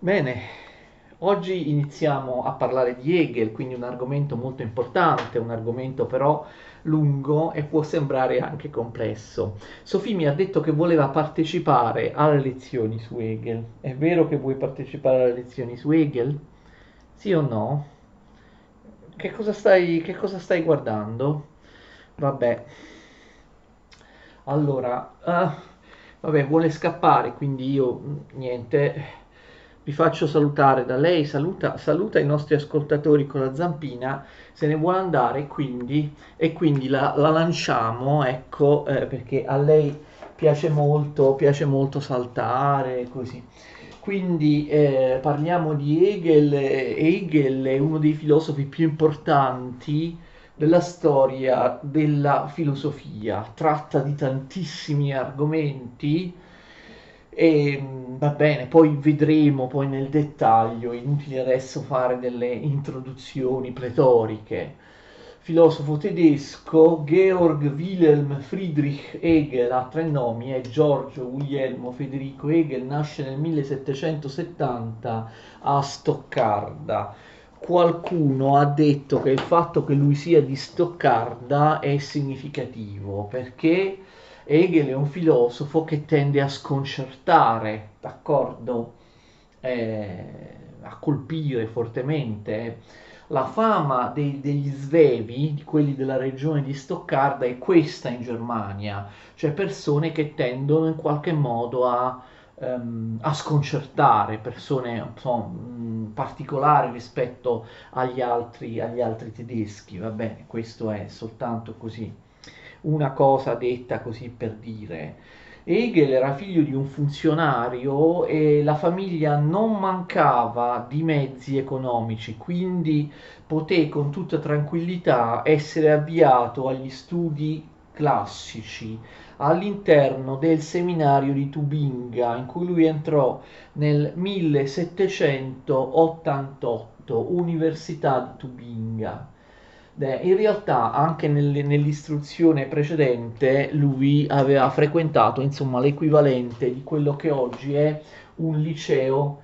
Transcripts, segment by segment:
Bene, oggi iniziamo a parlare di Hegel, quindi un argomento molto importante, un argomento però lungo e può sembrare anche complesso. Sofì mi ha detto che voleva partecipare alle lezioni su Hegel. È vero che vuoi partecipare alle lezioni su Hegel? Sì o no? Che cosa stai guardando? Vabbè. Allora, vabbè, vuole scappare, quindi io niente, vi faccio salutare da lei, saluta i nostri ascoltatori con la zampina, se ne vuole andare, quindi la lanciamo, ecco, perché a lei piace molto saltare, così. Quindi parliamo di Hegel. Hegel è uno dei filosofi più importanti della storia della filosofia, tratta di tantissimi argomenti e va bene, poi vedremo poi nel dettaglio, è inutile adesso fare delle introduzioni pletoriche. Filosofo tedesco Georg Wilhelm Friedrich Hegel ha tre nomi, è Giorgio Guglielmo Federico Hegel, nasce nel 1770 a Stoccarda. Qualcuno ha detto che il fatto che lui sia di Stoccarda è significativo perché Hegel è un filosofo che tende a sconcertare, d'accordo? A colpire fortemente. La fama degli svevi, di quelli della regione di Stoccarda, è questa in Germania, cioè persone che tendono in qualche modo a sconcertare, persone insomma, particolari rispetto agli altri tedeschi, va bene, questo è soltanto così, una cosa detta così per dire. Hegel era figlio di un funzionario e la famiglia non mancava di mezzi economici, quindi poté con tutta tranquillità essere avviato agli studi classici all'interno del seminario di Tubinga, in cui lui entrò nel 1788, Università di Tubinga. In realtà anche nell'istruzione precedente lui aveva frequentato insomma l'equivalente di quello che oggi è un liceo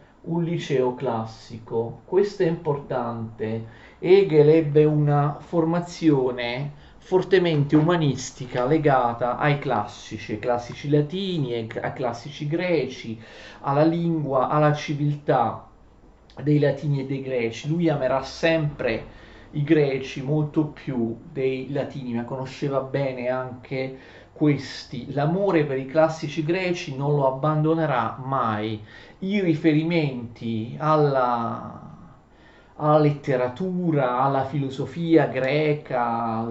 classico. Questo è importante. Hegel ebbe una formazione fortemente umanistica legata ai classici latini, ai classici greci, alla lingua, alla civiltà dei latini e dei greci. Lui amerà sempre i greci molto più dei latini, ma conosceva bene anche questi. L'amore per i classici greci non lo abbandonerà mai. I riferimenti alla letteratura, alla filosofia greca,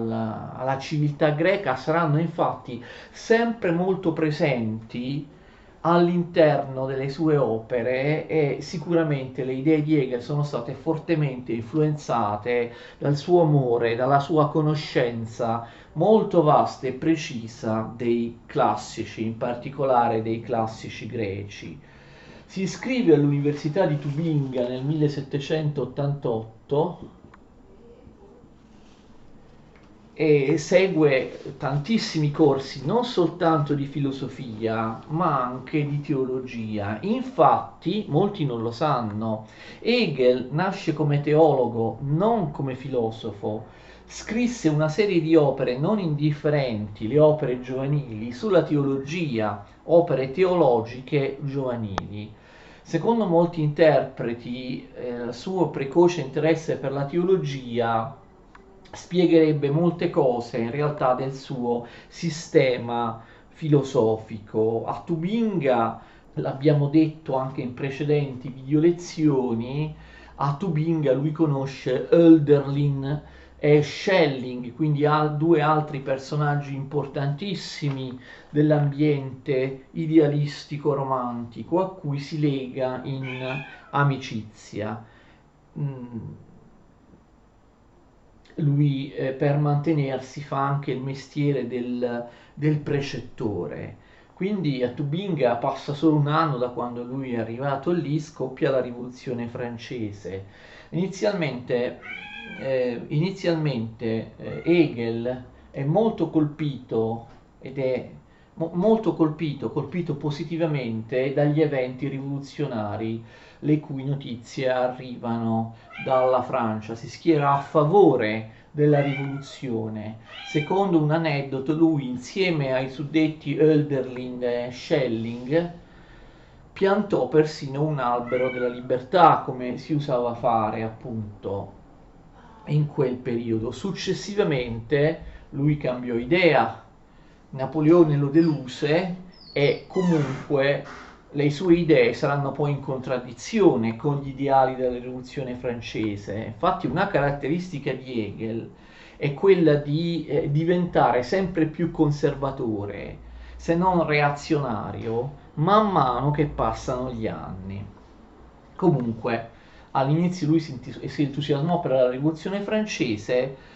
alla civiltà greca saranno infatti sempre molto presenti all'interno delle sue opere e sicuramente le idee di Hegel sono state fortemente influenzate dal suo amore, dalla sua conoscenza molto vasta e precisa dei classici, in particolare dei classici greci. Si iscrive all'Università di Tubinga nel 1788 e segue tantissimi corsi, non soltanto di filosofia, ma anche di teologia. Infatti, molti non lo sanno, Hegel nasce come teologo, non come filosofo. Scrisse una serie di opere non indifferenti, le opere giovanili, sulla teologia, opere teologiche giovanili. Secondo molti interpreti, il suo precoce interesse per la teologia spiegherebbe molte cose in realtà del suo sistema filosofico. A Tubinga, l'abbiamo detto anche in precedenti video lezioni, a Tubinga lui conosce Hölderlin e Schelling, quindi ha due altri personaggi importantissimi dell'ambiente idealistico romantico a cui si lega in amicizia. Mm, Lui per mantenersi fa anche il mestiere del precettore. Quindi a Tubinga passa solo un anno da quando lui è arrivato lì, scoppia la rivoluzione francese. Inizialmente Hegel è molto colpito ed è molto colpito positivamente dagli eventi rivoluzionari le cui notizie arrivano dalla Francia. Si schiera a favore della rivoluzione. Secondo un aneddoto, lui insieme ai suddetti Hölderlin e Schelling piantò persino un albero della libertà, come si usava fare appunto in quel periodo. Successivamente lui cambiò idea, Napoleone lo deluse e comunque le sue idee saranno poi in contraddizione con gli ideali della rivoluzione francese. Infatti una caratteristica di Hegel è quella di diventare sempre più conservatore, se non reazionario, man mano che passano gli anni. Comunque, all'inizio lui si entusiasmò per la rivoluzione francese.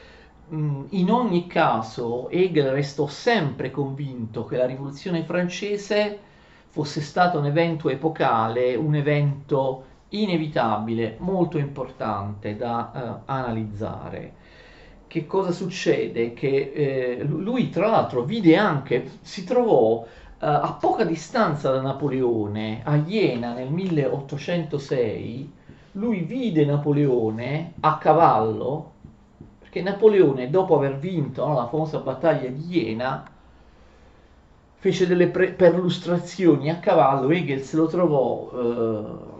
In ogni caso, Hegel restò sempre convinto che la rivoluzione francese fosse stato un evento epocale, un evento inevitabile, molto importante da analizzare. Che cosa succede? Che lui tra l'altro vide anche, si trovò a poca distanza da Napoleone, a Iena nel 1806, lui vide Napoleone a cavallo, perché Napoleone, dopo aver vinto, no, la famosa battaglia di Iena, fece delle perlustrazioni a cavallo. Hegel se lo trovò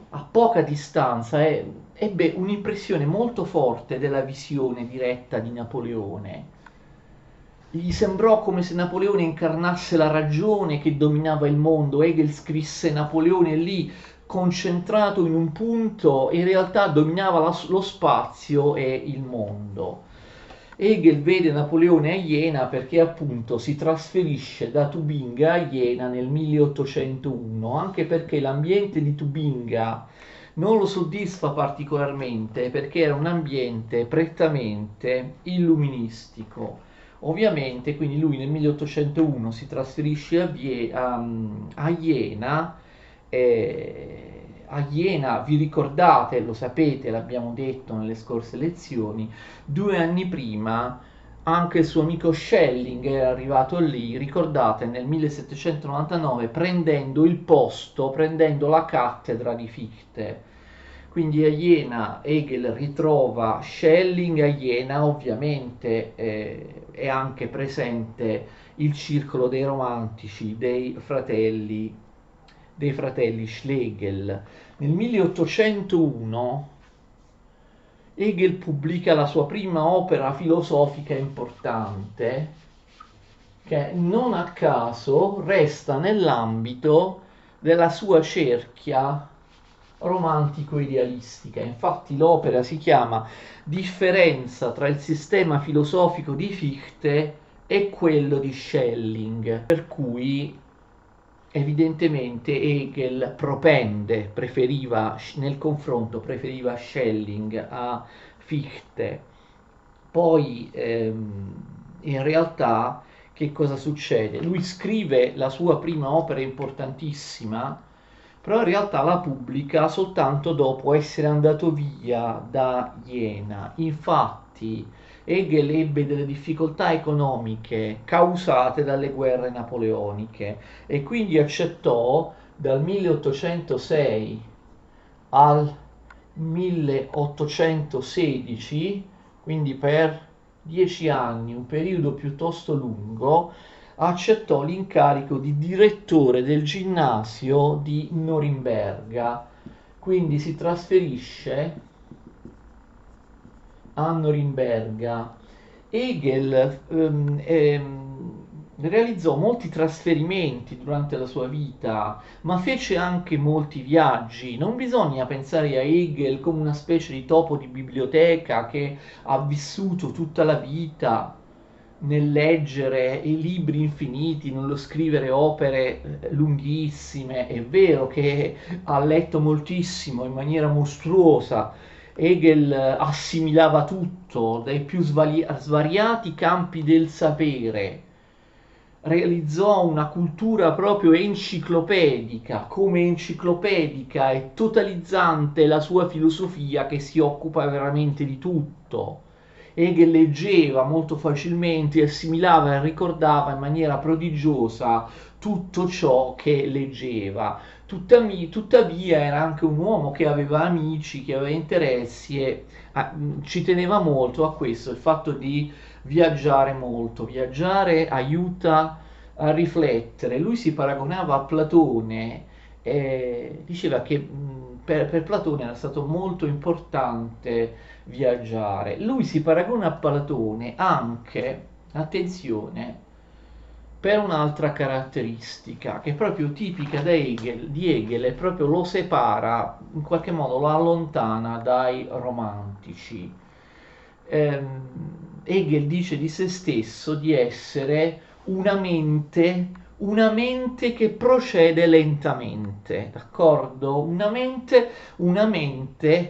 a poca distanza e ebbe un'impressione molto forte della visione diretta di Napoleone. Gli sembrò come se Napoleone incarnasse la ragione che dominava il mondo. Hegel scrisse Napoleone lì concentrato in un punto, in realtà dominava lo spazio e il mondo. Hegel vede Napoleone a Iena perché appunto si trasferisce da Tubinga a Iena nel 1801, anche perché l'ambiente di Tubinga non lo soddisfa particolarmente perché era un ambiente prettamente illuministico. Ovviamente, quindi lui nel 1801 si trasferisce a Iena. A Iena, vi ricordate, lo sapete, l'abbiamo detto nelle scorse lezioni, 2 anni prima anche il suo amico Schelling era arrivato lì, ricordate, nel 1799 prendendo il posto, prendendo la cattedra di Fichte. Quindi a Iena Hegel ritrova Schelling. A Iena ovviamente è anche presente il circolo dei romantici, dei fratelli Schlegel. Nel 1801 Hegel pubblica la sua prima opera filosofica importante, che non a caso resta nell'ambito della sua cerchia romantico-idealistica. Infatti l'opera si chiama Differenza tra il sistema filosofico di Fichte e quello di Schelling, per cui evidentemente Hegel preferiva nel confronto preferiva Schelling a Fichte. Poi in realtà che cosa succede? Lui scrive la sua prima opera importantissima, però in realtà la pubblica soltanto dopo essere andato via da Iena. Infatti Hegel ebbe delle difficoltà economiche causate dalle guerre napoleoniche e quindi accettò dal 1806 al 1816, quindi per 10 anni, un periodo piuttosto lungo, accettò l'incarico di direttore del ginnasio di Norimberga. Quindi si trasferisce a Norimberga. Hegel realizzò molti trasferimenti durante la sua vita, ma fece anche molti viaggi. Non bisogna pensare a Hegel come una specie di topo di biblioteca che ha vissuto tutta la vita nel leggere i libri infiniti, nello scrivere opere lunghissime. È vero che ha letto moltissimo in maniera mostruosa. Hegel assimilava tutto dai più svariati campi del sapere, realizzò una cultura proprio enciclopedica, come enciclopedica e totalizzante la sua filosofia che si occupa veramente di tutto. Hegel leggeva molto facilmente, assimilava e ricordava in maniera prodigiosa tutto ciò che leggeva. Tuttavia era anche un uomo che aveva amici, che aveva interessi e ci teneva molto a questo, il fatto di viaggiare molto. Viaggiare aiuta a riflettere. Lui si paragonava a Platone e diceva che per Platone era stato molto importante viaggiare. Lui si paragona a Platone anche, attenzione, per un'altra caratteristica che è proprio tipica di Hegel e proprio lo separa, in qualche modo lo allontana dai romantici. Hegel dice di se stesso di essere una mente che procede lentamente, d'accordo? Una mente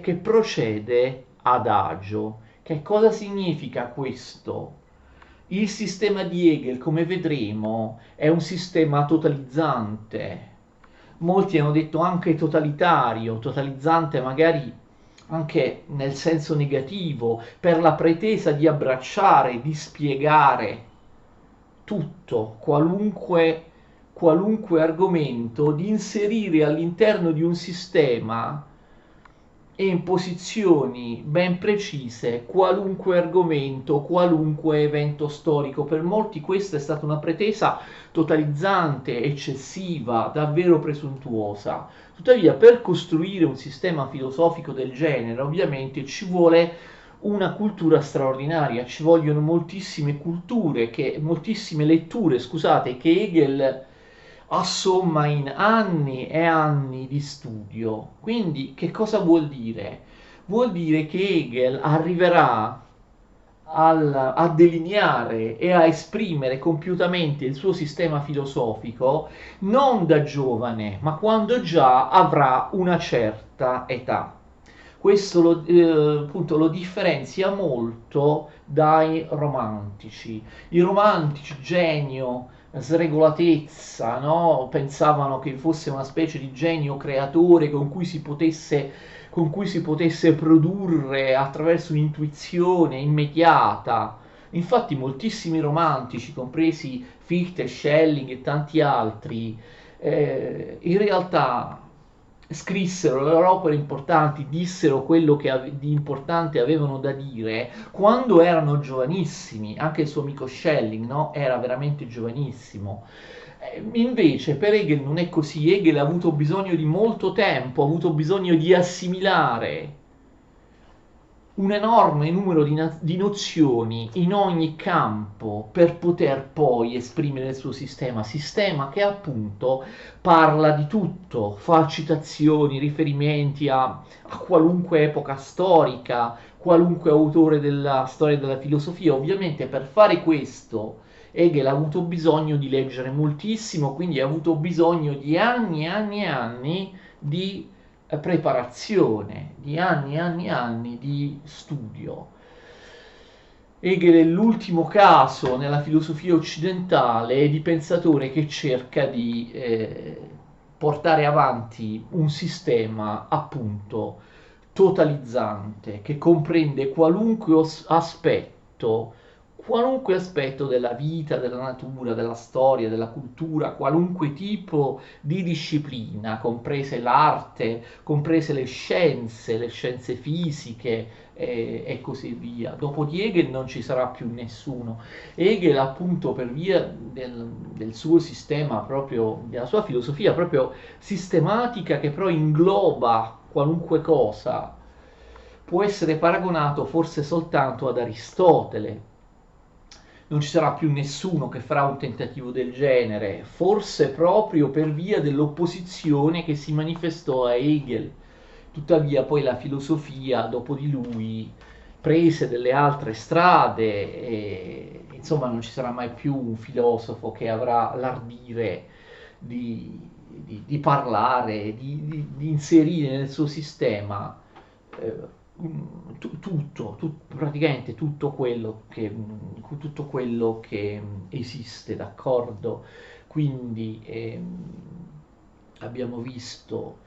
che procede adagio. Che cosa significa questo? Il sistema di Hegel, come vedremo, è un sistema totalizzante. Molti hanno detto anche totalitario, totalizzante magari anche nel senso negativo, per la pretesa di abbracciare, di spiegare tutto, qualunque argomento, di inserire all'interno di un sistema e in posizioni ben precise qualunque argomento, qualunque evento storico. Per molti questa è stata una pretesa totalizzante, eccessiva, davvero presuntuosa. Tuttavia, per costruire un sistema filosofico del genere, ovviamente ci vuole una cultura straordinaria, ci vogliono moltissime letture, scusate, che Hegel assomma in anni e anni di studio. Quindi che cosa vuol dire? Vuol dire che Hegel arriverà a delineare e a esprimere compiutamente il suo sistema filosofico non da giovane, ma quando già avrà una certa età. Questo appunto, lo differenzia molto dai romantici. I romantici, genio, sregolatezza, no? Pensavano che fosse una specie di genio creatore con cui si potesse produrre attraverso un'intuizione immediata. Infatti moltissimi romantici, compresi Fichte, Schelling e tanti altri, in realtà scrissero le loro opere importanti, dissero quello che di importante avevano da dire quando erano giovanissimi. Anche il suo amico Schelling, no? Era veramente giovanissimo. Invece per Hegel non è così. Hegel ha avuto bisogno di molto tempo, ha avuto bisogno di assimilare un enorme numero di nozioni in ogni campo per poter poi esprimere il suo sistema che appunto parla di tutto, fa citazioni, riferimenti a qualunque epoca storica, qualunque autore della storia della filosofia. Ovviamente per fare questo Hegel ha avuto bisogno di leggere moltissimo, quindi ha avuto bisogno di anni e anni e anni di preparazione, di anni e anni e anni di studio. Hegel è l'ultimo caso nella filosofia occidentale di pensatore che cerca di portare avanti un sistema appunto totalizzante che comprende qualunque aspetto della vita, della natura, della storia, della cultura, qualunque tipo di disciplina, comprese l'arte, comprese le scienze fisiche e così via. Dopo di Hegel non ci sarà più nessuno. Hegel appunto per via del suo sistema proprio, della sua filosofia proprio sistematica che però ingloba qualunque cosa, può essere paragonato forse soltanto ad Aristotele. Non ci sarà più nessuno che farà un tentativo del genere, forse proprio per via dell'opposizione che si manifestò a Hegel. Tuttavia poi la filosofia, dopo di lui, prese delle altre strade e insomma non ci sarà mai più un filosofo che avrà l'ardire di parlare, di inserire nel suo sistema praticamente tutto quello che esiste, d'accordo? Quindi abbiamo visto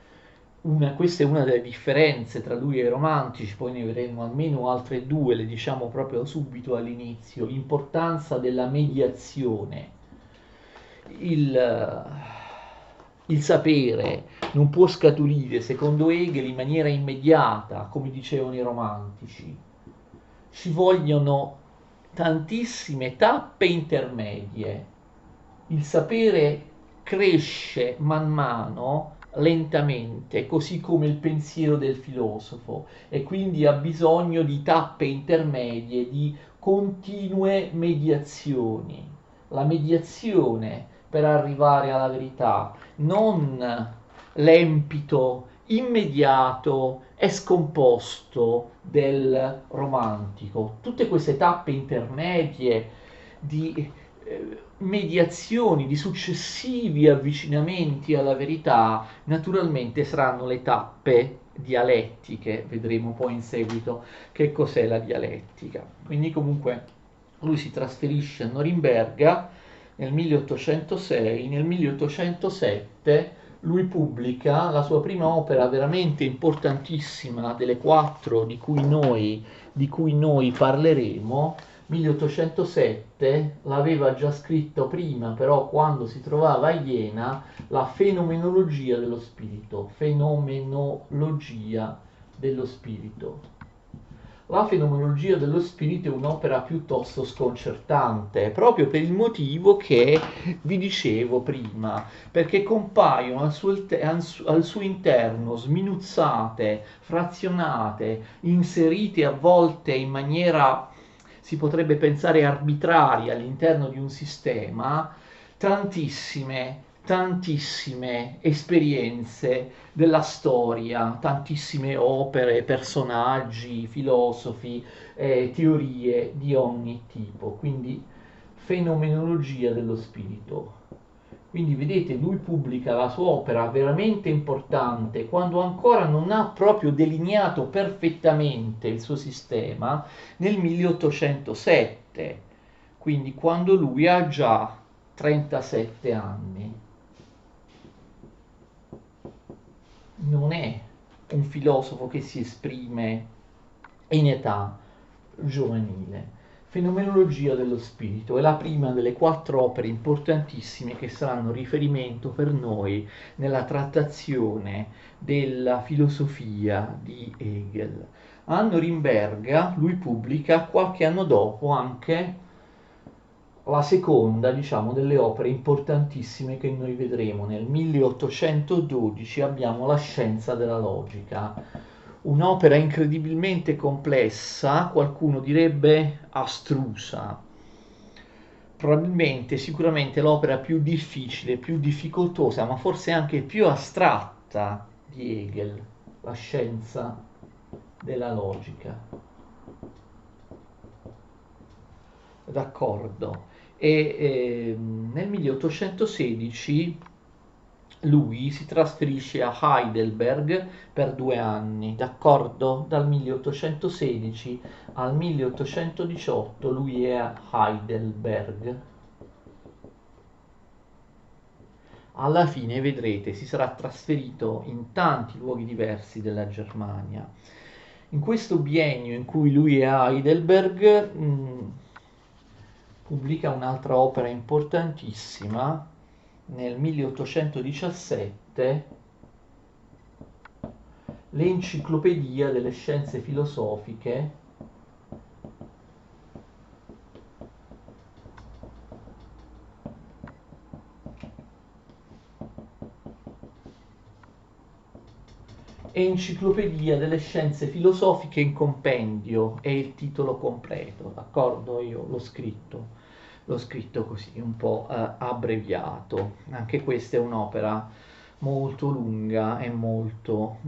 questa è una delle differenze tra lui e i romantici, poi ne vedremo almeno altre due, le diciamo proprio subito all'inizio, l'importanza della mediazione. il, il sapere non può scaturire, secondo Hegel, in maniera immediata, come dicevano i romantici. Ci vogliono tantissime tappe intermedie. Il sapere cresce man mano, lentamente, così come il pensiero del filosofo, e quindi ha bisogno di tappe intermedie, di continue mediazioni. La mediazione per arrivare alla verità, non l'empito immediato e scomposto del romantico. Tutte queste tappe intermedie di mediazioni, di successivi avvicinamenti alla verità, naturalmente saranno le tappe dialettiche, vedremo poi in seguito che cos'è la dialettica. Quindi comunque lui si trasferisce a Norimberga nel 1806, nel 1807 lui pubblica la sua prima opera veramente importantissima, delle quattro di cui noi parleremo. 1807 l'aveva già scritto prima, però quando si trovava a Iena, la fenomenologia dello spirito, fenomenologia dello spirito. La fenomenologia dello spirito è un'opera piuttosto sconcertante, proprio per il motivo che vi dicevo prima, perché compaiono al suo interno sminuzzate, frazionate, inserite a volte in maniera, si potrebbe pensare, arbitraria all'interno di un sistema, tantissime esperienze della storia, tantissime opere, personaggi, filosofi, teorie di ogni tipo, quindi fenomenologia dello spirito. Quindi vedete, lui pubblica la sua opera veramente importante quando ancora non ha proprio delineato perfettamente il suo sistema nel 1807, quindi quando lui ha già 37 anni. Non è un filosofo che si esprime in età giovanile. Fenomenologia dello spirito è la prima delle quattro opere importantissime che saranno riferimento per noi nella trattazione della filosofia di Hegel. A Norimberga lui pubblica qualche anno dopo anche la seconda, diciamo, delle opere importantissime che noi vedremo. Nel 1812 abbiamo La scienza della logica, un'opera incredibilmente complessa, qualcuno direbbe astrusa, probabilmente, sicuramente l'opera più difficile, più difficoltosa, ma forse anche più astratta di Hegel, La scienza della logica. D'accordo. Nel 1816 lui si trasferisce a Heidelberg per 2 anni, d'accordo? Dal 1816 al 1818 lui è a Heidelberg. Alla fine, vedrete, si sarà trasferito in tanti luoghi diversi della Germania. In questo biennio in cui lui è a Heidelberg, pubblica un'altra opera importantissima nel 1817, l'Enciclopedia delle scienze filosofiche, Enciclopedia delle scienze filosofiche in compendio è il titolo completo, d'accordo? Io l'ho scritto così, un po' abbreviato. Anche questa è un'opera molto lunga e molto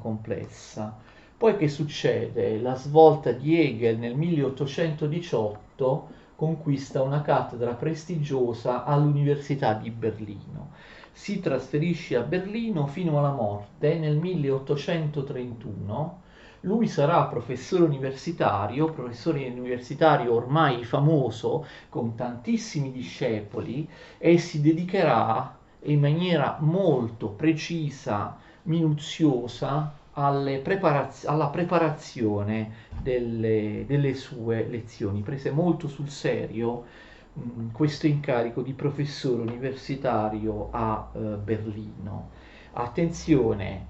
complessa. Poi che succede? La svolta di Hegel nel 1818 conquista una cattedra prestigiosa all'Università di Berlino. Si trasferisce a Berlino fino alla morte nel 1831. Lui sarà professore universitario ormai famoso, con tantissimi discepoli, e si dedicherà in maniera molto precisa, minuziosa, alla preparazione delle sue lezioni. Prese molto sul serio questo incarico di professore universitario a Berlino. Attenzione,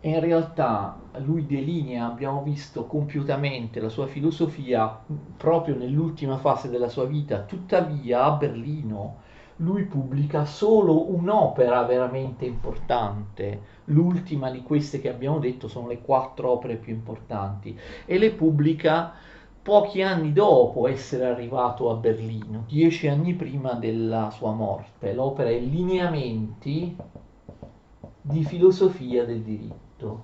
in realtà lui delinea, abbiamo visto, compiutamente la sua filosofia proprio nell'ultima fase della sua vita, tuttavia a Berlino lui pubblica solo un'opera veramente importante, l'ultima di queste che abbiamo detto sono le 4 opere più importanti, e le pubblica pochi anni dopo essere arrivato a Berlino, 10 anni prima della sua morte. L'opera è Lineamenti di filosofia del diritto.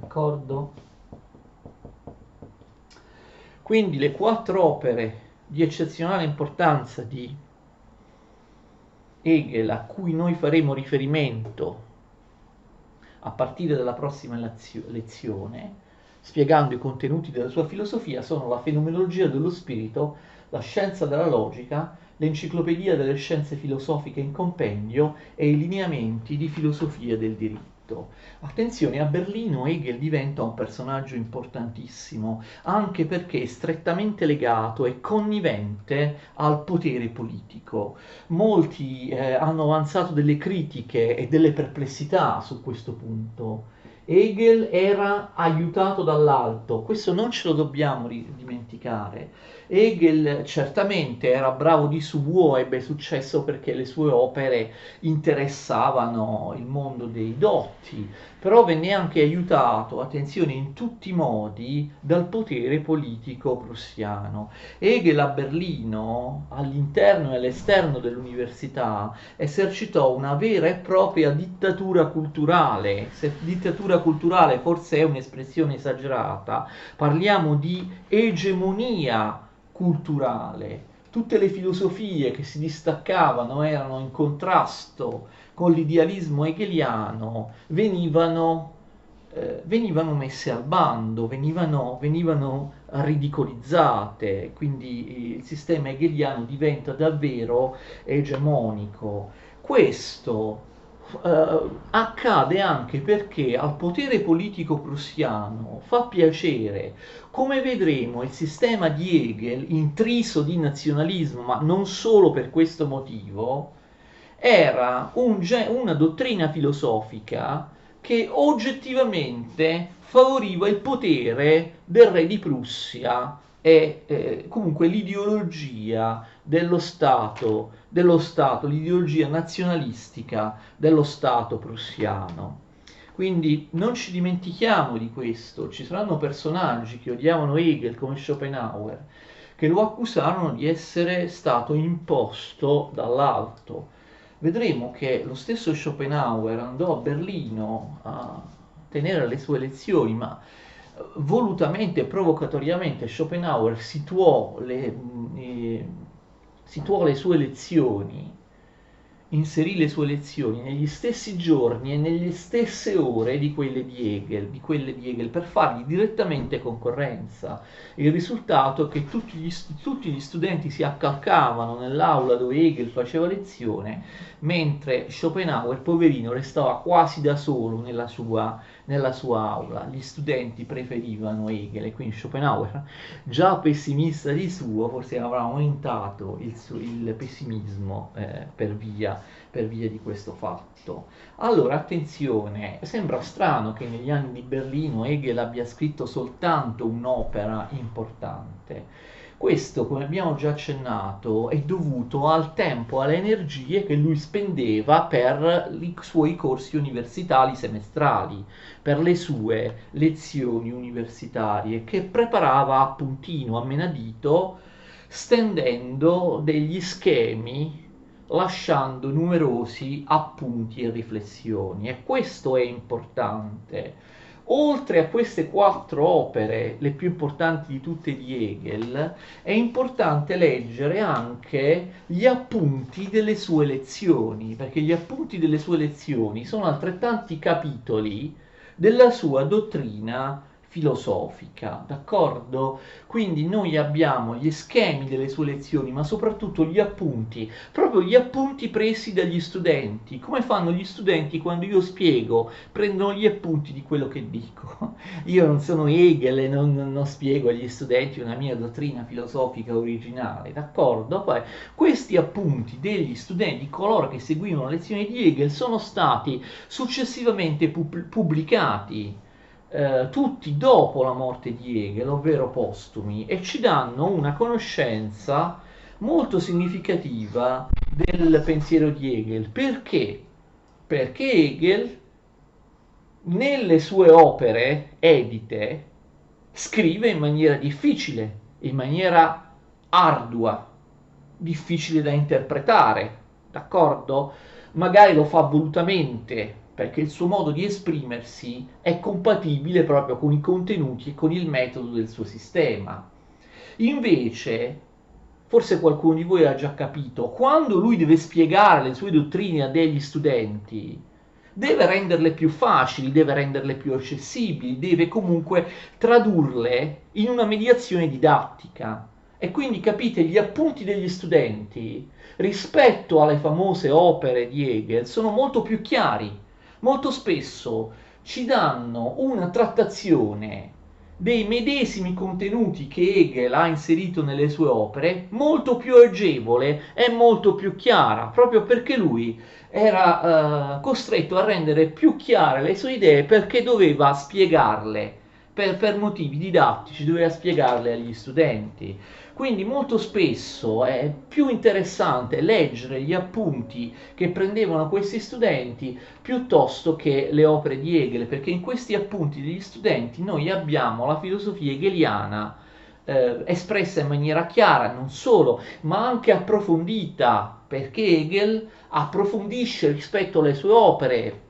D'accordo? Quindi le 4 opere di eccezionale importanza di Hegel a cui noi faremo riferimento a partire dalla prossima lezione, spiegando i contenuti della sua filosofia, sono la fenomenologia dello spirito, la scienza della logica, l'enciclopedia delle scienze filosofiche in compendio e i lineamenti di filosofia del diritto. Attenzione, a Berlino Hegel diventa un personaggio importantissimo, anche perché è strettamente legato e connivente al potere politico. Molti hanno avanzato delle critiche e delle perplessità su questo punto. Hegel era aiutato dall'alto, questo non ce lo dobbiamo dimenticare. Hegel certamente era bravo di suo, ebbe successo perché le sue opere interessavano il mondo dei dotti, però venne anche aiutato, attenzione, in tutti i modi dal potere politico prussiano. Hegel a Berlino, all'interno e all'esterno dell'università, esercitò una vera e propria dittatura culturale. Se dittatura culturale forse è un'espressione esagerata, parliamo di egemonia culturale. Tutte le filosofie che si distaccavano, erano in contrasto con l'idealismo hegeliano, venivano messe al bando, venivano ridicolizzate, quindi il sistema hegeliano diventa davvero egemonico. Questo accade anche perché al potere politico prussiano fa piacere, come vedremo, il sistema di Hegel, intriso di nazionalismo, ma non solo per questo motivo, era una dottrina filosofica che oggettivamente favoriva il potere del re di Prussia e comunque l'ideologia, l'ideologia nazionalistica dello Stato prussiano. Quindi non ci dimentichiamo di questo, ci saranno personaggi che odiavano Hegel come Schopenhauer, che lo accusarono di essere stato imposto dall'alto. Vedremo che lo stesso Schopenhauer andò a Berlino a tenere le sue lezioni, ma volutamente e provocatoriamente Schopenhauer situò le sue lezioni, inserì le sue lezioni negli stessi giorni e nelle stesse ore di quelle di Hegel per fargli direttamente concorrenza. Il risultato è che tutti gli studenti si accalcavano nell'aula dove Hegel faceva lezione, mentre Schopenhauer, poverino, restava quasi da solo nella sua aula. Gli studenti preferivano Hegel e quindi Schopenhauer, già pessimista di suo, forse avrà aumentato il pessimismo per via di questo fatto. Allora, attenzione, sembra strano che negli anni di Berlino Hegel abbia scritto soltanto un'opera importante. Questo, come abbiamo già accennato, è dovuto al tempo, alle energie che lui spendeva per i suoi corsi universitari semestrali, per le sue lezioni universitarie, che preparava a puntino, a menadito, stendendo degli schemi, lasciando numerosi appunti e riflessioni. E questo è importante. Oltre a queste 4 opere, le più importanti di tutte di Hegel, è importante leggere anche gli appunti delle sue lezioni, perché gli appunti delle sue lezioni sono altrettanti capitoli della sua dottrina filosofica, d'accordo? Quindi noi abbiamo gli schemi delle sue lezioni, ma soprattutto gli appunti, proprio gli appunti presi dagli studenti. Come fanno gli studenti quando io spiego? Prendono gli appunti di quello che dico. Io non sono Hegel e non spiego agli studenti una mia dottrina filosofica originale, d'accordo? Poi questi appunti degli studenti, coloro che seguivano le lezioni di Hegel, sono stati successivamente pubblicati tutti dopo la morte di Hegel, ovvero postumi, e ci danno una conoscenza molto significativa del pensiero di Hegel. Perché? Perché Hegel, nelle sue opere edite, scrive in maniera difficile, in maniera ardua, difficile da interpretare, d'accordo? Magari lo fa volutamente, perché il suo modo di esprimersi è compatibile proprio con i contenuti e con il metodo del suo sistema. Invece, forse qualcuno di voi ha già capito, quando lui deve spiegare le sue dottrine a degli studenti, deve renderle più facili, deve renderle più accessibili, deve comunque tradurle in una mediazione didattica. E quindi capite, gli appunti degli studenti rispetto alle famose opere di Hegel sono molto più chiari, molto spesso ci danno una trattazione dei medesimi contenuti che Hegel ha inserito nelle sue opere molto più agevole e molto più chiara, proprio perché lui era costretto a rendere più chiare le sue idee perché doveva spiegarle per motivi didattici, doveva spiegarle agli studenti. Quindi molto spesso è più interessante leggere gli appunti che prendevano questi studenti piuttosto che le opere di Hegel, perché in questi appunti degli studenti noi abbiamo la filosofia hegeliana espressa in maniera chiara, non solo, ma anche approfondita, perché Hegel approfondisce rispetto alle sue opere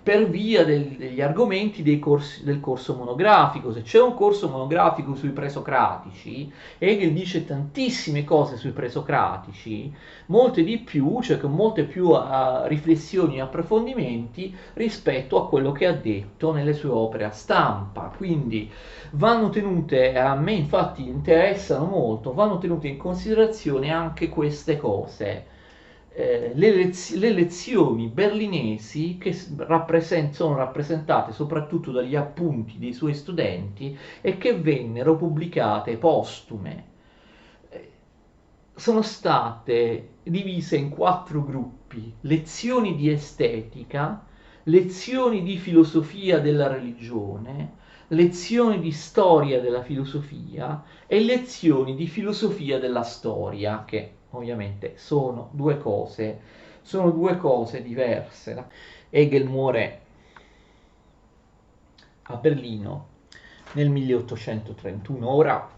per via degli argomenti del corso monografico. Se c'è un corso monografico sui presocratici, Hegel dice tantissime cose sui presocratici, molte di più, cioè con molte più riflessioni e approfondimenti rispetto a quello che ha detto nelle sue opere a stampa. Quindi vanno tenute, a me infatti interessano molto, vanno tenute in considerazione anche queste cose. Le lezioni berlinesi che sono rappresentate soprattutto dagli appunti dei suoi studenti e che vennero pubblicate postume. Sono state divise in 4 gruppi: lezioni di estetica, lezioni di filosofia della religione, lezioni di storia della filosofia e lezioni di filosofia della storia, che ovviamente sono due cose diverse. Hegel muore a Berlino nel 1831. Ora,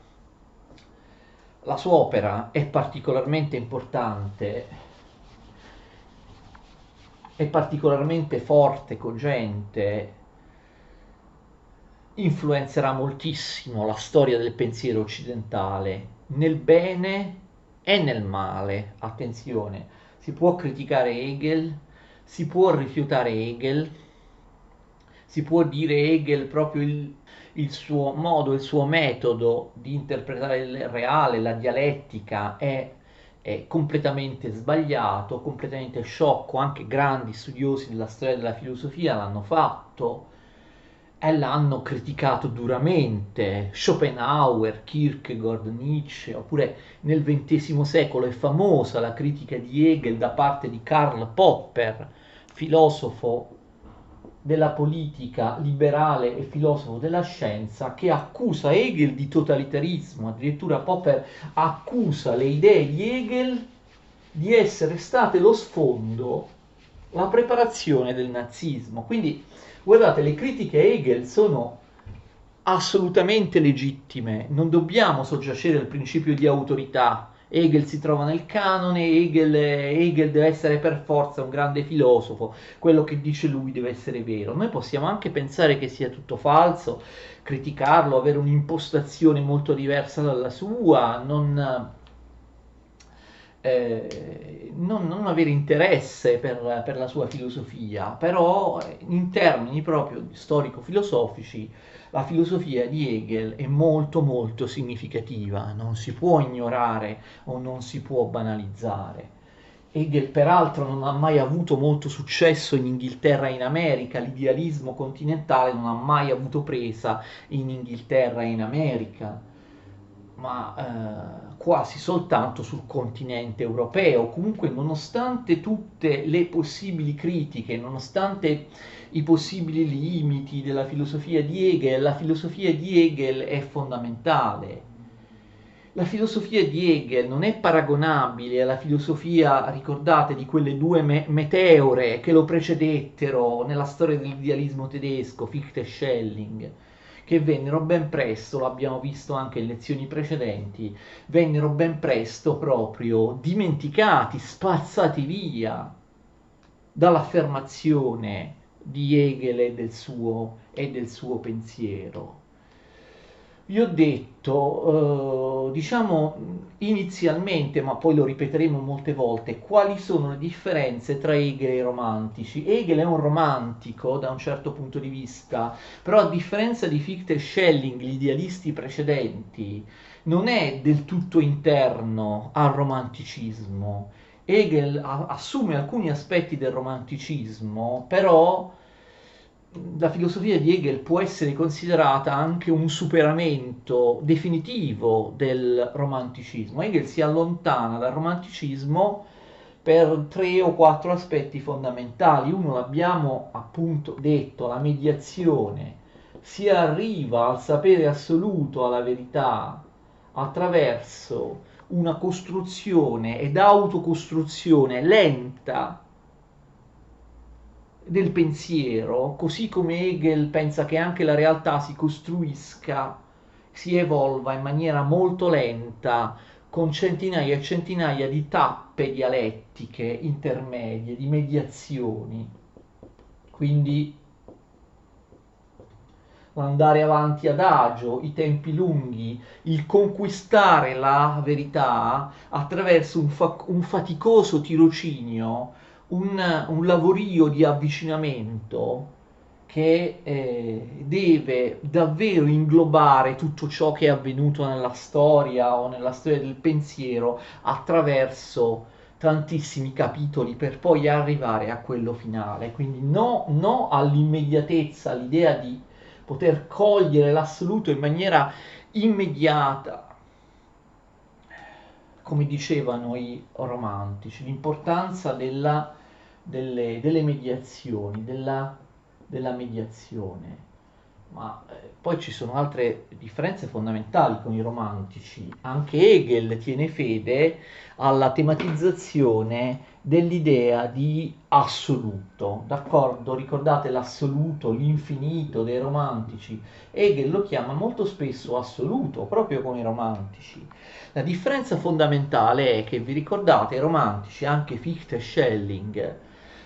la sua opera è particolarmente importante, è particolarmente forte, cogente, influenzerà moltissimo la storia del pensiero occidentale, nel bene e nel male. Attenzione, si può criticare Hegel, si può rifiutare Hegel, si può dire Hegel proprio il suo modo, il suo metodo di interpretare il reale, la dialettica è completamente sbagliato, completamente sciocco. Anche grandi studiosi della storia della filosofia l'hanno fatto e l'hanno criticato duramente. Schopenhauer, Kierkegaard, Nietzsche, oppure nel XX secolo è famosa la critica di Hegel da parte di Karl Popper, filosofo della politica liberale e filosofo della scienza, che accusa Hegel di totalitarismo. Addirittura Popper accusa le idee di Hegel di essere state lo sfondo, la preparazione del nazismo. Quindi guardate, le critiche a Hegel sono assolutamente legittime, non dobbiamo soggiacere al principio di autorità. Hegel si trova nel canone, Hegel deve essere per forza un grande filosofo, quello che dice lui deve essere vero. Noi possiamo anche pensare che sia tutto falso, criticarlo, avere un'impostazione molto diversa dalla sua, non avere interesse per la sua filosofia, però in termini proprio storico-filosofici la filosofia di Hegel è molto molto significativa, non si può ignorare o non si può banalizzare. Hegel peraltro non ha mai avuto molto successo in Inghilterra e in America, l'idealismo continentale non ha mai avuto presa in Inghilterra e in America, ma quasi soltanto sul continente europeo. Comunque, nonostante tutte le possibili critiche, nonostante i possibili limiti della filosofia di Hegel, la filosofia di Hegel è fondamentale. La filosofia di Hegel non è paragonabile alla filosofia, ricordate, di quelle due meteore che lo precedettero nella storia dell'idealismo tedesco, Fichte e Schelling, che vennero ben presto, lo abbiamo visto anche in lezioni precedenti, vennero ben presto proprio dimenticati, spazzati via dall'affermazione di Hegel e del suo pensiero. Vi ho detto, diciamo inizialmente, ma poi lo ripeteremo molte volte, quali sono le differenze tra Hegel e i romantici. Hegel è un romantico da un certo punto di vista, però a differenza di Fichte e Schelling, gli idealisti precedenti, non è del tutto interno al romanticismo. Hegel assume alcuni aspetti del romanticismo, però la filosofia di Hegel può essere considerata anche un superamento definitivo del romanticismo. Hegel si allontana dal romanticismo per tre o quattro aspetti fondamentali. Uno l'abbiamo appunto detto, la mediazione. Si arriva al sapere assoluto, alla verità, attraverso una costruzione ed autocostruzione lenta del pensiero, così come Hegel pensa che anche la realtà si costruisca, si evolva in maniera molto lenta, con centinaia e centinaia di tappe dialettiche intermedie, di mediazioni. Quindi l'andare avanti adagio, i tempi lunghi, il conquistare la verità attraverso un faticoso tirocinio, un lavorio di avvicinamento che deve davvero inglobare tutto ciò che è avvenuto nella storia o nella storia del pensiero attraverso tantissimi capitoli per poi arrivare a quello finale. Quindi no all'immediatezza, all'idea di poter cogliere l'assoluto in maniera immediata, come dicevano i romantici, l'importanza delle mediazioni, della mediazione. Ma poi ci sono altre differenze fondamentali con i romantici. Anche Hegel tiene fede alla tematizzazione dell'idea di assoluto, d'accordo? Ricordate l'assoluto, l'infinito dei romantici. Hegel lo chiama molto spesso assoluto, proprio come i romantici. La differenza fondamentale è che, vi ricordate, i romantici, anche Fichte e Schelling,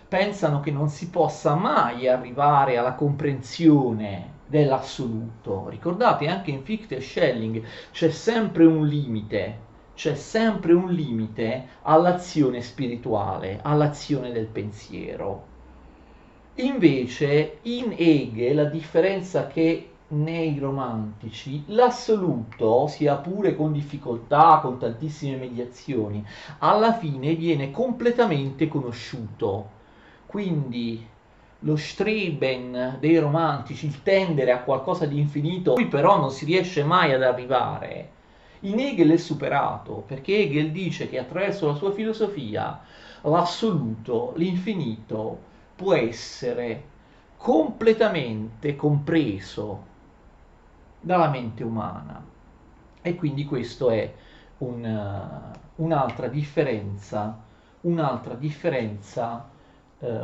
pensano che non si possa mai arrivare alla comprensione dell'assoluto. Ricordate, anche in Fichte e Schelling c'è sempre un limite all'azione spirituale, all'azione del pensiero. Invece in Hegel la differenza che nei romantici l'assoluto, sia pure con difficoltà, con tantissime mediazioni, alla fine viene completamente conosciuto. Quindi lo streben dei romantici, il tendere a qualcosa di infinito, cui però non si riesce mai ad arrivare, in Hegel è superato, perché Hegel dice che attraverso la sua filosofia l'assoluto, l'infinito, può essere completamente compreso dalla mente umana. E quindi questo è un'altra differenza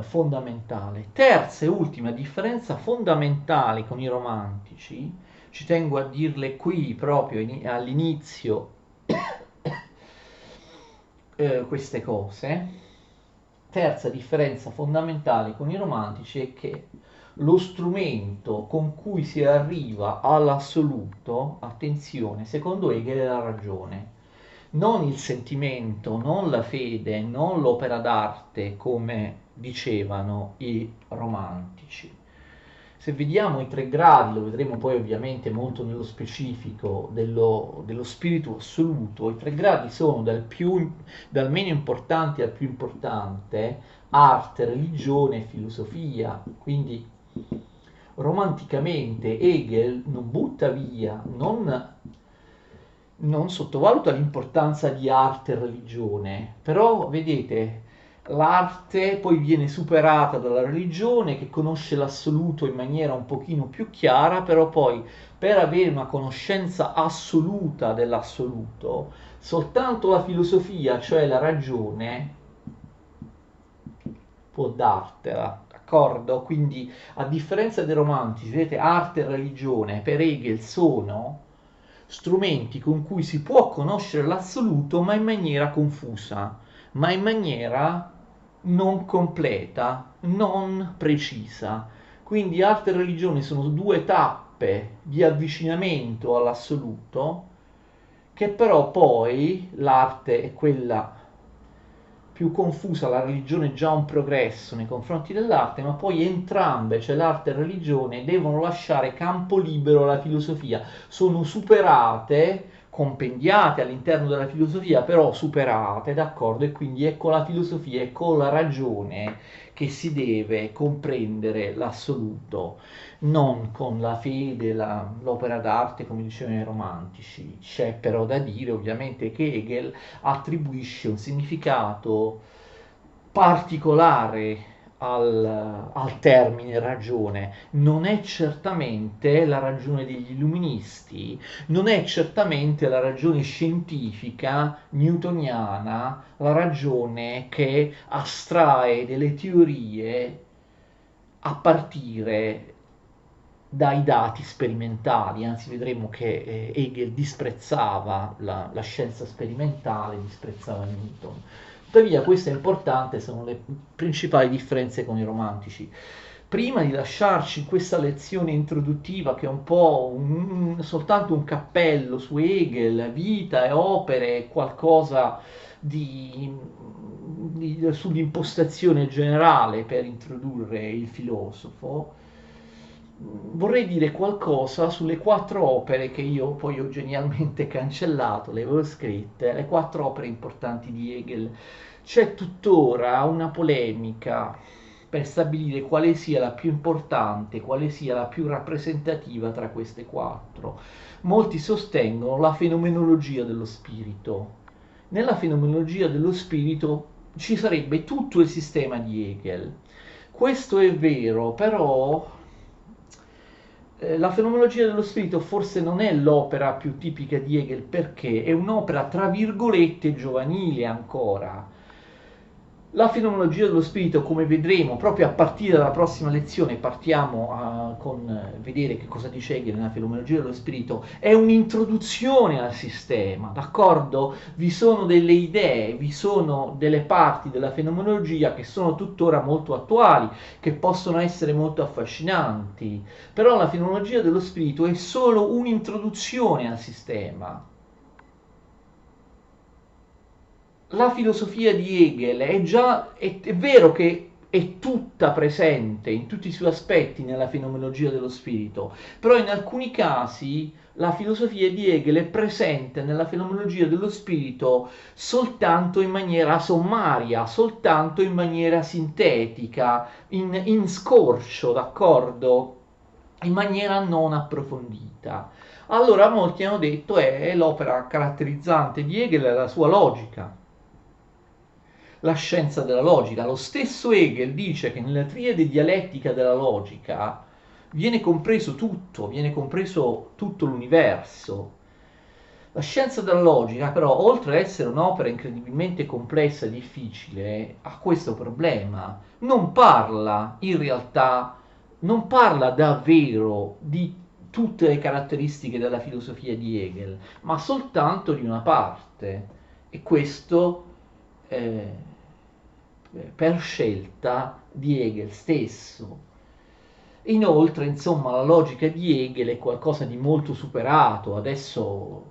fondamentale. Terza e ultima differenza fondamentale con i romantici, ci tengo a dirle qui proprio all'inizio queste cose. Terza differenza fondamentale con i romantici è che lo strumento con cui si arriva all'assoluto, attenzione, secondo Hegel è la ragione. non il sentimento, non la fede, non l'opera d'arte come dicevano i romantici. Se vediamo i tre gradi, lo vedremo poi ovviamente molto nello specifico dello spirito assoluto, i tre gradi sono dal meno importante al più importante, arte, religione e filosofia. Quindi romanticamente Hegel non butta via, non sottovaluta l'importanza di arte e religione, però vedete, l'arte poi viene superata dalla religione che conosce l'assoluto in maniera un pochino più chiara, però poi per avere una conoscenza assoluta dell'assoluto, soltanto la filosofia, cioè la ragione, può dartela, d'accordo? Quindi a differenza dei romantici, vedete, arte e religione per Hegel sono strumenti con cui si può conoscere l'assoluto, ma in maniera confusa, ma in maniera non completa, non precisa. Quindi arte e religione sono due tappe di avvicinamento all'assoluto, che però poi l'arte è quella più confusa, la religione è già un progresso nei confronti dell'arte, ma poi entrambe, cioè l'arte e la religione, devono lasciare campo libero alla filosofia, sono superate, compendiate all'interno della filosofia, però superate, d'accordo? E quindi è con la filosofia e con la ragione che si deve comprendere l'assoluto, non con la fede, l'opera d'arte, come dicevano i romantici. C'è però da dire ovviamente che Hegel attribuisce un significato particolare al termine ragione. Non è certamente la ragione degli illuministi, non è certamente la ragione scientifica newtoniana, la ragione che astrae delle teorie a partire dai dati sperimentali, anzi vedremo che Hegel disprezzava la scienza sperimentale, disprezzava Newton. Tuttavia questo è importante, sono le principali differenze con i romantici. Prima di lasciarci questa lezione introduttiva che è un po' soltanto un cappello su Hegel, vita e opere, qualcosa sull'impostazione generale per introdurre il filosofo, vorrei dire qualcosa sulle quattro opere che io poi ho genialmente cancellato, le avevo scritte, le quattro opere importanti di Hegel. C'è tuttora una polemica per stabilire quale sia la più importante, quale sia la più rappresentativa tra queste quattro. Molti sostengono la fenomenologia dello spirito. Nella fenomenologia dello spirito ci sarebbe tutto il sistema di Hegel. Questo è vero, però la fenomenologia dello spirito forse non è l'opera più tipica di Hegel perché è un'opera tra virgolette giovanile ancora. La fenomenologia dello spirito, come vedremo proprio a partire dalla prossima lezione, partiamo con vedere che cosa dice Hegel nella fenomenologia dello spirito, è un'introduzione al sistema, d'accordo? Vi sono delle idee, vi sono delle parti della fenomenologia che sono tuttora molto attuali, che possono essere molto affascinanti, però la fenomenologia dello spirito è solo un'introduzione al sistema. La filosofia di Hegel è vero che è tutta presente in tutti i suoi aspetti nella fenomenologia dello spirito, però in alcuni casi la filosofia di Hegel è presente nella fenomenologia dello spirito soltanto in maniera sommaria, soltanto in maniera sintetica, in scorcio, d'accordo? In maniera non approfondita. Allora molti hanno detto è l'opera caratterizzante di Hegel è la sua logica, la scienza della logica. Lo stesso Hegel dice che nella triade dialettica della logica viene compreso tutto l'universo. La scienza della logica, però, oltre ad essere un'opera incredibilmente complessa e difficile, ha questo problema. Non parla, in realtà, non parla davvero di tutte le caratteristiche della filosofia di Hegel, ma soltanto di una parte. E questo per scelta di Hegel stesso. Inoltre, insomma, la logica di Hegel è qualcosa di molto superato, adesso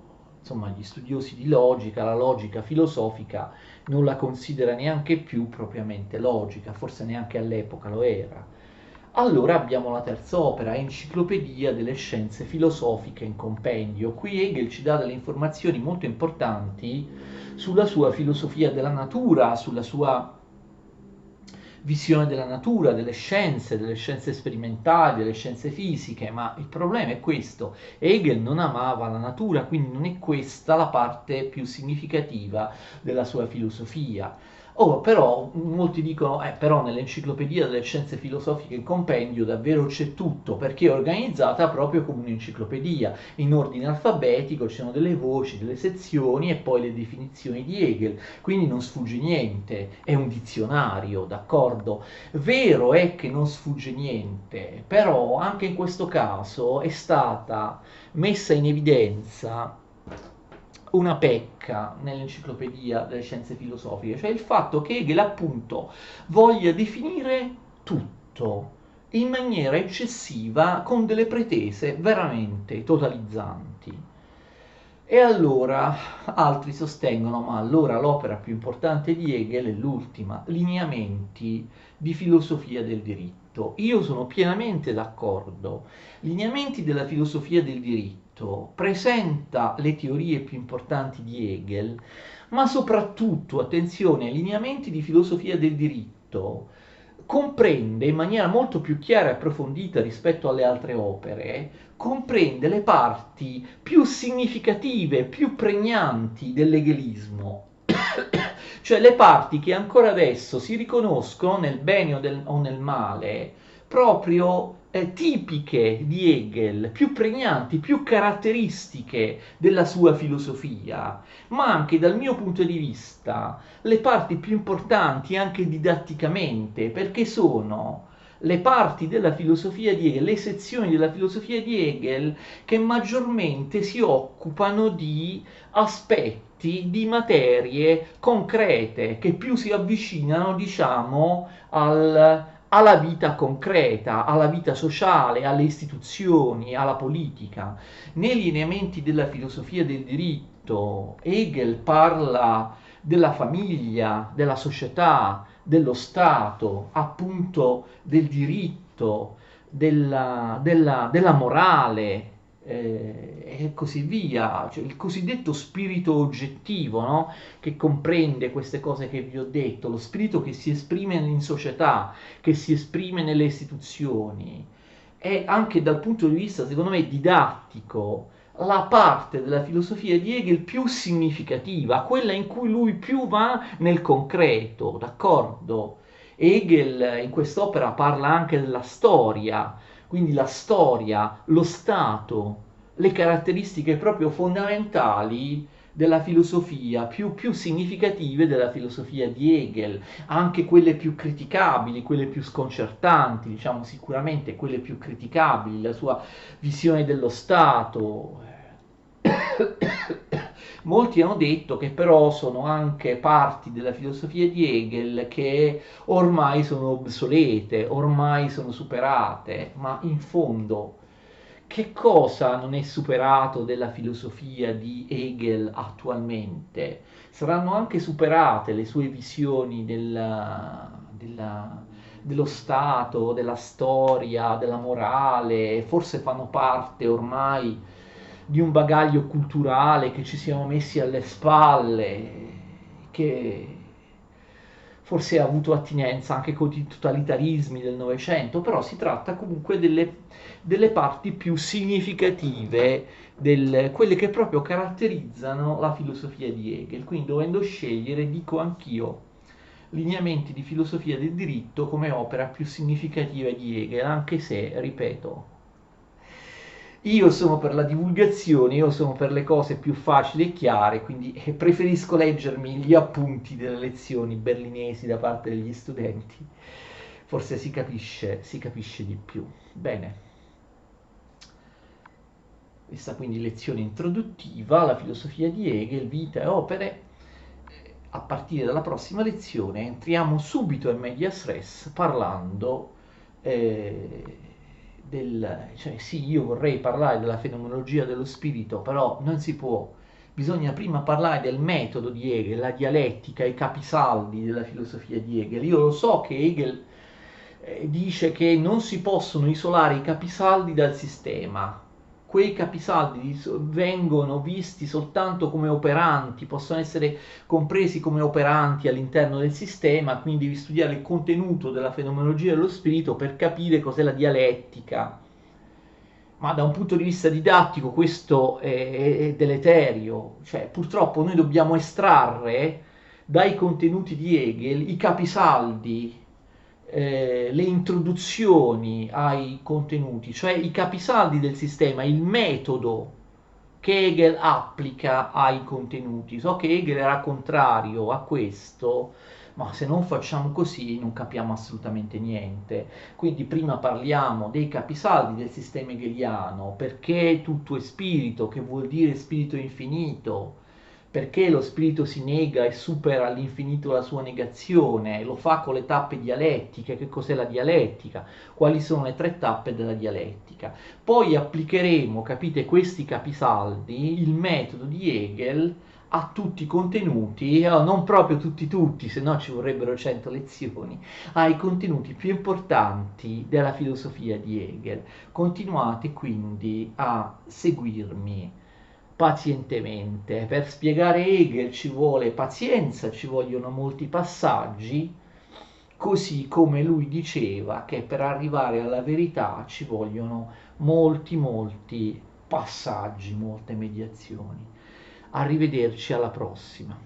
insomma gli studiosi di logica, la logica filosofica non la considera neanche più propriamente logica, forse neanche all'epoca lo era. Allora abbiamo la terza opera, Enciclopedia delle scienze filosofiche in compendio. Qui Hegel ci dà delle informazioni molto importanti sulla sua filosofia della natura, sulla sua visione della natura, delle scienze sperimentali, delle scienze fisiche, ma il problema è questo: Hegel non amava la natura, quindi non è questa la parte più significativa della sua filosofia. Oh, però molti dicono, però nell'enciclopedia delle scienze filosofiche in compendio davvero c'è tutto, perché è organizzata proprio come un'enciclopedia, in ordine alfabetico, ci sono delle voci, delle sezioni e poi le definizioni di Hegel, quindi non sfugge niente, è un dizionario, d'accordo? Vero è che non sfugge niente, però anche in questo caso è stata messa in evidenza una pecca nell'enciclopedia delle scienze filosofiche, cioè il fatto che Hegel appunto voglia definire tutto in maniera eccessiva con delle pretese veramente totalizzanti. E allora altri sostengono, ma allora l'opera più importante di Hegel è l'ultima, Lineamenti di filosofia del diritto. Io sono pienamente d'accordo. Lineamenti della filosofia del diritto presenta le teorie più importanti di Hegel, ma soprattutto, attenzione, Lineamenti di filosofia del diritto comprende in maniera molto più chiara e approfondita rispetto alle altre opere, comprende le parti più significative, più pregnanti dell'egelismo, cioè le parti che ancora adesso si riconoscono nel bene o nel male, proprio tipiche di Hegel, più pregnanti, più caratteristiche della sua filosofia, ma anche dal mio punto di vista le parti più importanti anche didatticamente, perché sono le parti della filosofia di Hegel, le sezioni della filosofia di Hegel che maggiormente si occupano di aspetti, di materie concrete, che più si avvicinano, diciamo, alla vita concreta, alla vita sociale, alle istituzioni, alla politica. Nei lineamenti della filosofia del diritto, Hegel parla della famiglia, della società, dello Stato, appunto del diritto, della morale e così via, cioè il cosiddetto spirito oggettivo, no? Che comprende queste cose che vi ho detto, lo spirito che si esprime in società, che si esprime nelle istituzioni. E anche dal punto di vista, secondo me, didattico, la parte della filosofia di Hegel più significativa, quella in cui lui più va nel concreto, d'accordo? Hegel in quest'opera parla anche della storia, quindi la storia, lo Stato, le caratteristiche proprio fondamentali della filosofia, più significative della filosofia di Hegel, anche quelle più criticabili, quelle più sconcertanti, diciamo sicuramente quelle più criticabili, la sua visione dello Stato. Molti hanno detto che però sono anche parti della filosofia di Hegel che ormai sono obsolete, ormai sono superate, ma in fondo che cosa non è superato della filosofia di Hegel attualmente? Saranno anche superate le sue visioni dello Stato, della storia, della morale, forse fanno parte ormai di un bagaglio culturale che ci siamo messi alle spalle, che forse ha avuto attinenza anche con i totalitarismi del Novecento, però si tratta comunque delle parti più significative, quelle che proprio caratterizzano la filosofia di Hegel. Quindi dovendo scegliere, dico anch'io, lineamenti di filosofia del diritto come opera più significativa di Hegel, anche se, ripeto, io sono per la divulgazione, io sono per le cose più facili e chiare, quindi preferisco leggermi gli appunti delle lezioni berlinesi da parte degli studenti. Forse si capisce di più. Bene, questa quindi lezione introduttiva alla filosofia di Hegel, vita e opere. A partire dalla prossima lezione entriamo subito in medias res parlando eh, cioè sì, io vorrei parlare della fenomenologia dello spirito, però non si può bisogna prima parlare del metodo di Hegel, la dialettica, i capisaldi della filosofia di Hegel. Io lo so che Hegel dice che non si possono isolare i capisaldi dal sistema. Quei capisaldi vengono visti soltanto come operanti, possono essere compresi come operanti all'interno del sistema, quindi devi studiare il contenuto della fenomenologia dello spirito per capire cos'è la dialettica. Ma da un punto di vista didattico questo è deleterio, cioè purtroppo noi dobbiamo estrarre dai contenuti di Hegel i capisaldi, le introduzioni ai contenuti, cioè i capisaldi del sistema, il metodo che Hegel applica ai contenuti. So che Hegel era contrario a questo, ma se non facciamo così non capiamo assolutamente niente. Quindi prima parliamo dei capisaldi del sistema hegeliano, perché tutto è spirito, che vuol dire spirito infinito, perché lo spirito si nega e supera all'infinito la sua negazione, lo fa con le tappe dialettiche, che cos'è la dialettica, quali sono le tre tappe della dialettica. Poi applicheremo, capite, questi capisaldi, il metodo di Hegel a tutti i contenuti, non proprio tutti, se no ci vorrebbero 100 lezioni, ai contenuti più importanti della filosofia di Hegel. Continuate quindi a seguirmi pazientemente. Per spiegare Hegel ci vuole pazienza, ci vogliono molti passaggi, così come lui diceva che per arrivare alla verità ci vogliono molti passaggi, molte mediazioni. Arrivederci alla prossima.